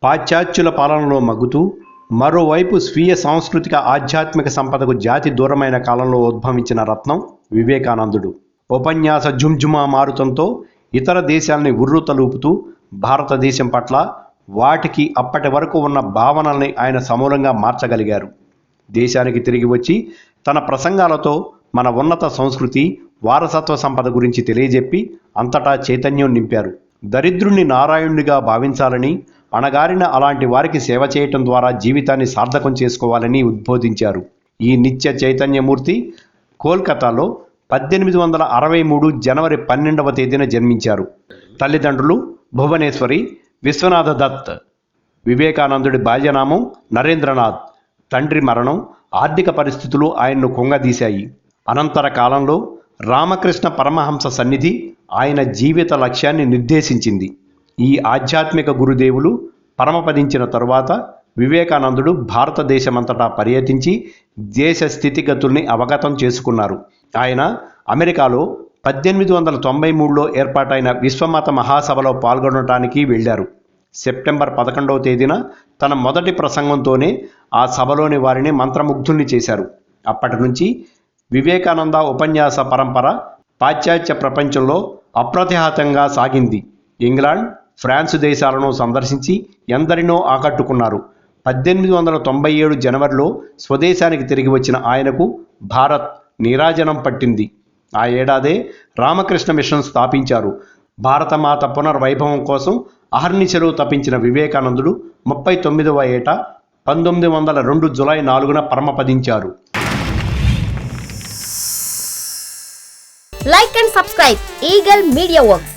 పాశ్చాత్యుల పాలనలో మగ్గుతూ మరోవైపు స్వీయ సాంస్కృతిక ఆధ్యాత్మిక సంపదకు జాతి దూరమైన కాలంలో ఉద్భవించిన రత్నం వివేకానందుడు. ఉపన్యాస జుంజుమా మారుతంతో ఇతర దేశాల్ని ఉర్రూతలూపుతూ భారతదేశం పట్ల వాటికి అప్పటి వరకు ఉన్న భావనల్ని ఆయన సమూలంగా మార్చగలిగారు. దేశానికి తిరిగి వచ్చి తన ప్రసంగాలతో మన ఉన్నత సంస్కృతి వారసత్వ సంపద గురించి తెలియజెప్పి అంతటా చైతన్యం నింపారు. దరిద్రుణ్ణి నారాయణుడిగా భావించాలని, అణగారిన అలాంటి వారికి సేవ చేయటం ద్వారా జీవితాన్ని సార్థకం చేసుకోవాలని ఉద్బోధించారు. ఈ నిత్య చైతన్యమూర్తి కోల్కతాలో 1863 జనవరి 12వ తేదీన జన్మించారు. తల్లిదండ్రులు భువనేశ్వరి, విశ్వనాథ దత్. వివేకానందుడి బాల్యనామం నరేంద్రనాథ్. తండ్రి మరణం, ఆర్థిక పరిస్థితులు ఆయన్ను కుంగదీశాయి. అనంతర కాలంలో రామకృష్ణ పరమహంస సన్నిధి ఆయన జీవిత లక్ష్యాన్ని నిర్దేశించింది. ఈ ఆధ్యాత్మిక గురుదేవులు పరమపదించిన తరువాత వివేకానందుడు భారతదేశమంతటా పర్యటించి దేశ స్థితిగతుల్ని అవగతం చేసుకున్నారు. ఆయన అమెరికాలో 1893లో ఏర్పాటైన విశ్వమత మహాసభలో పాల్గొనడానికి వెళ్ళారు. సెప్టెంబర్ 11వ తేదీన తన మొదటి ప్రసంగంతోనే ఆ సభలోని వారిని మంత్రముగ్ధుల్ని చేశారు. అప్పటి నుంచి వివేకానంద ఉపన్యాస పరంపర పాశ్చాత్య ప్రపంచంలో అప్రతిహతంగా సాగింది. ఇంగ్లాండ్, ఫ్రాన్స్ దేశాలను సందర్శించి ఎందరినో ఆకట్టుకున్నారు. 1897 జనవరిలో స్వదేశానికి తిరిగి వచ్చిన ఆయనకు భారత్ నీరాజనం పట్టింది. ఆ ఏడాదే రామకృష్ణ మిషన్ స్థాపించారు. భారతమాత పునర్వైభవం కోసం అహర్నిశలు తపించిన వివేకానందుడు 39వ ఏట 1902 July 4న పరమపదించారు. Like and subscribe Eagle Media Works.